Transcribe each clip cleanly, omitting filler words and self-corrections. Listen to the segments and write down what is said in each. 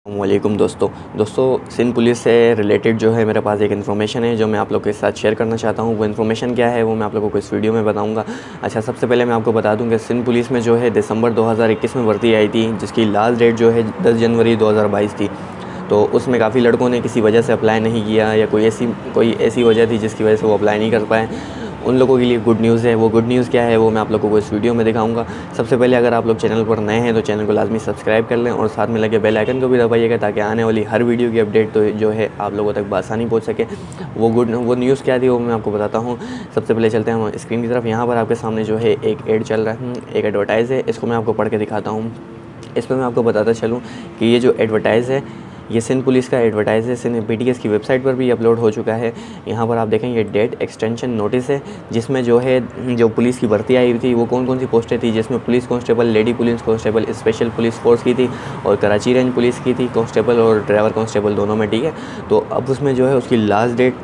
वालेकुम दोस्तों सिंध पुलिस से रिलेटेड जो है मेरे पास एक इन्फॉर्मेशन है जो मैं आप लोग के साथ शेयर करना चाहता हूँ। वो इन्फॉर्मेशन क्या है वो मैं आप लोगों को इस वीडियो में बताऊँगा। अच्छा, सबसे पहले मैं आपको बता दूँ कि सिंध पुलिस में जो है दिसंबर 2021 में भर्ती आई थी, जिसकी लास्ट डेट जो है 10 जनवरी 2022 थी। तो उसमें काफ़ी लड़कों ने किसी वजह से अप्लाई नहीं किया या कोई ऐसी वजह थी जिसकी वजह से वो अप्लाई नहीं कर पाए। उन लोगों के लिए गुड न्यूज़ है। वो गुड न्यूज़ क्या है वो मैं आप लोगों को इस वीडियो में दिखाऊंगा। सबसे पहले अगर आप लोग चैनल पर नए हैं तो चैनल को लाजमी सब्सक्राइब कर लें और साथ में लगे बेल आइकन को भी दबाइएगा ताकि आने वाली हर वीडियो की अपडेट तो जो है आप लोगों तक बआसानी पहुंच सके। वो न्यूज़ क्या थी वो मैं आपको बताता हूँ। सबसे पहले चलते हैं हम स्क्रीन की तरफ। यहाँ पर आपके सामने जो है एक एड चल रहा है, एक एडवर्टाइज़ है। इसको मैं आपको पढ़ के दिखाता हूँ। इस पर मैं आपको बताता चलूँ कि ये जो एडवर्टाइज़ है ये सिंध पुलिस का एडवर्टाइज़ है। सिंध PTS की वेबसाइट पर भी अपलोड हो चुका है। यहाँ पर आप देखें ये डेट एक्सटेंशन नोटिस है, जिसमें जो पुलिस की भर्ती आई हुई थी वो कौन कौन सी पोस्टें थी, जिसमें police constable, lady police constable, special police force की थी और कराची रेंज पुलिस की थी, कांस्टेबल और ड्राइवर कांस्टेबल दोनों में, ठीक है। तो अब उसमें जो है उसकी लास्ट डेट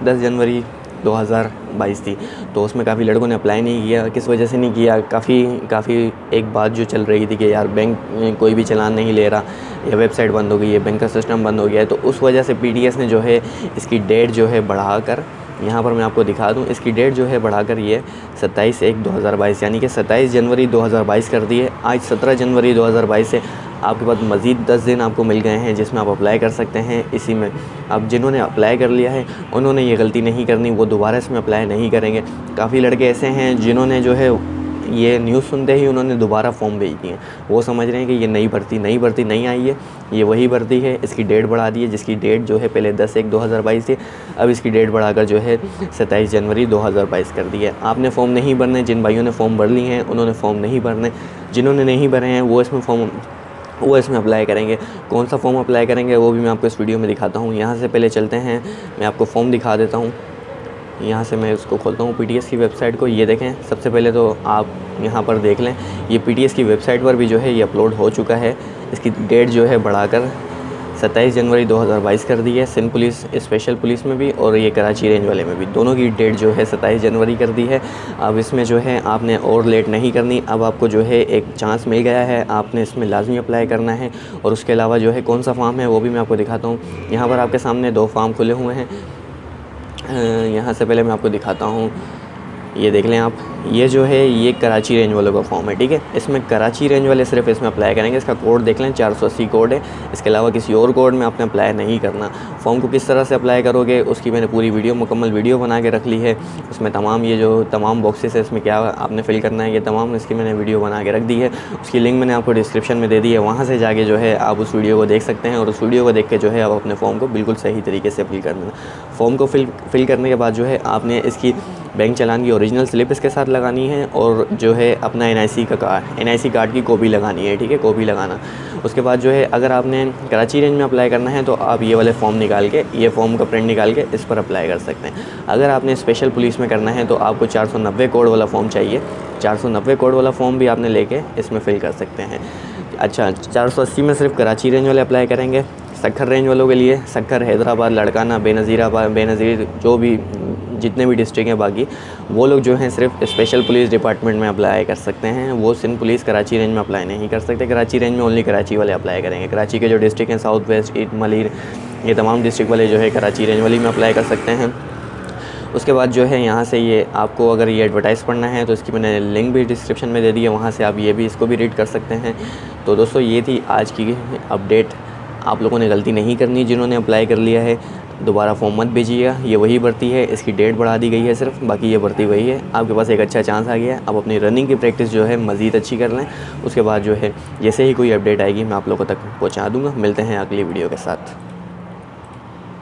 10 जनवरी 2022 थी। तो उसमें काफ़ी लड़कों ने अप्लाई नहीं किया। किस वजह से नहीं किया? काफ़ी एक बात जो चल रही थी कि यार बैंक कोई भी चालान नहीं ले रहा या वेबसाइट बंद हो गई है, बैंक का सिस्टम बंद हो गया है। तो उस वजह से PTS ने जो है इसकी डेट जो है बढ़ाकर, यहाँ पर मैं आपको दिखा दूँ, इसकी डेट जो है बढ़ाकर ये 27/1/2022 यानी कि 27 जनवरी 2022 कर दी है। आज 17 जनवरी 2022 से आपके पास मज़ीद 10 दिन आपको मिल गए हैं जिसमें आप अप्लाई कर सकते हैं। इसी में अब जिन्होंने अप्लाई कर लिया है उन्होंने ये गलती नहीं करनी, वो दोबारा इसमें अप्लाई नहीं करेंगे। काफ़ी लड़के ऐसे हैं जिन्होंने जो है ये न्यूज़ सुनते ही उन्होंने दोबारा फॉर्म भेज दिए। वो समझ रहे हैं कि ये नई भर्ती नहीं आई है, ये वही भर्ती है। इसकी डेट बढ़ा दी है, जिसकी डेट जो है पहले 10/1/2022 थी, अब इसकी डेट बढ़ाकर जो है 27 जनवरी 2022 कर दी है। आपने फॉर्म नहीं भरने, जिन भाइयों ने फॉर्म भर लिए हैं उन्होंने फॉर्म नहीं भरने, जिन्होंने नहीं भरे हैं वो इसमें अप्लाई करेंगे। कौन सा फॉर्म अप्लाई करेंगे वो भी मैं आपको इस वीडियो में दिखाता हूँ। यहाँ से पहले चलते हैं, मैं आपको फॉर्म दिखा देता हूँ। यहाँ से मैं इसको खोलता हूँ PTS की वेबसाइट को। ये देखें, सबसे पहले तो आप यहाँ पर देख लें, ये PTS की वेबसाइट पर भी जो है ये अपलोड हो चुका है। इसकी डेट जो है बढ़ाकर 27 जनवरी 2022 कर दी है। सिंध पुलिस स्पेशल पुलिस में भी और ये कराची रेंज वाले में भी, दोनों की डेट जो है 27 जनवरी कर दी है। अब इसमें जो है आपने और लेट नहीं करनी। अब आपको जो है एक चांस मिल गया है, आपने इसमें लाजमी अप्लाई करना है। और उसके अलावा जो है कौन सा फॉर्म है वो भी मैं आपको दिखाता हूँ। यहाँ पर आपके सामने 2 फॉर्म खुले हुए हैं। यहाँ से पहले मैं आपको दिखाता हूँ, ये देख लें आप, ये जो है ये कराची रेंज वालों का फॉर्म है, ठीक है। इसमें कराची रेंज वाले सिर्फ इसमें अप्लाई करेंगे। इसका कोड देख लें, 480 कोड है। इसके अलावा किसी और कोड में आपने अप्लाई नहीं करना। फॉर्म को किस तरह से अप्लाई करोगे उसकी मैंने पूरी मुकम्मल वीडियो बना के रख ली है। उसमें तमाम बॉक्सेस है, इसमें क्या आपने फिल करना है ये तमाम इसकी मैंने वीडियो बना के रख दी है। उसकी लिंक मैंने आपको डिस्क्रिप्शन में दे दी है, वहाँ से जाके जो है आप उस वीडियो को देख सकते हैं और उस वीडियो को देख के जो है आप अपने फॉर्म को बिल्कुल सही तरीके से फिल कर देना। फॉर्म को फिल करने के बाद जो है आपने इसकी बैंक चालान की ओरिजिनल स्लिप इसके साथ लगानी है और जो है अपना NIC कार्ड की कॉपी लगानी है, ठीक है, कॉपी लगाना। उसके बाद जो है अगर आपने कराची रेंज में अप्लाई करना है तो आप ये वाले फॉर्म निकाल के, ये फॉर्म का प्रिंट निकाल के इस पर अप्लाई कर सकते हैं। अगर आपने स्पेशल पुलिस में करना है तो आपको 490 कोड वाला फॉर्म चाहिए। 490 कोड वाला फॉर्म भी आपने लेके इसमें फिल कर सकते हैं। अच्छा, 480 में सिर्फ कराची रेंज वाले अप्लाई करेंगे। सक्खर रेंज वालों के लिए सक्खर, हैदराबाद, लड़काना, बेनज़ीर जो भी जितने भी डिस्ट्रिक्ट हैं बाकी, वो लोग जो हैं सिर्फ स्पेशल पुलिस डिपार्टमेंट में अप्लाई कर सकते हैं। वो सिंध पुलिस कराची रेंज में अप्लाई नहीं कर सकते। कराची रेंज में ओनली कराची वाले अप्लाई करेंगे। कराची के जो डिस्ट्रिक्ट हैं, साउथ वेस्ट, ईस्ट मलिर, ये तमाम डिस्ट्रिक्ट वाले जो है कराची रेंज वाली में अप्लाई कर सकते हैं। उसके बाद जो है यहाँ से ये आपको अगर ये एडवर्टाइज़ पढ़ना है तो इसकी मैंने लिंक भी डिस्क्रिप्शन में दे दी है, वहाँ से आप इसको भी रीड कर सकते हैं। तो दोस्तों ये थी आज की अपडेट। आप लोगों ने गलती नहीं करनी, जिन्होंने अप्लाई कर लिया है दोबारा फॉर्म मत भेजिएगा। ये वही भर्ती है, इसकी डेट बढ़ा दी गई है सिर्फ, बाकी ये भर्ती वही है। आपके पास एक अच्छा चांस आ गया है। आप अपनी रनिंग की प्रैक्टिस जो है मज़ीद अच्छी कर लें। उसके बाद जो है जैसे ही कोई अपडेट आएगी मैं आप लोगों तक पहुँचा दूँगा। मिलते हैं अगली वीडियो के साथ।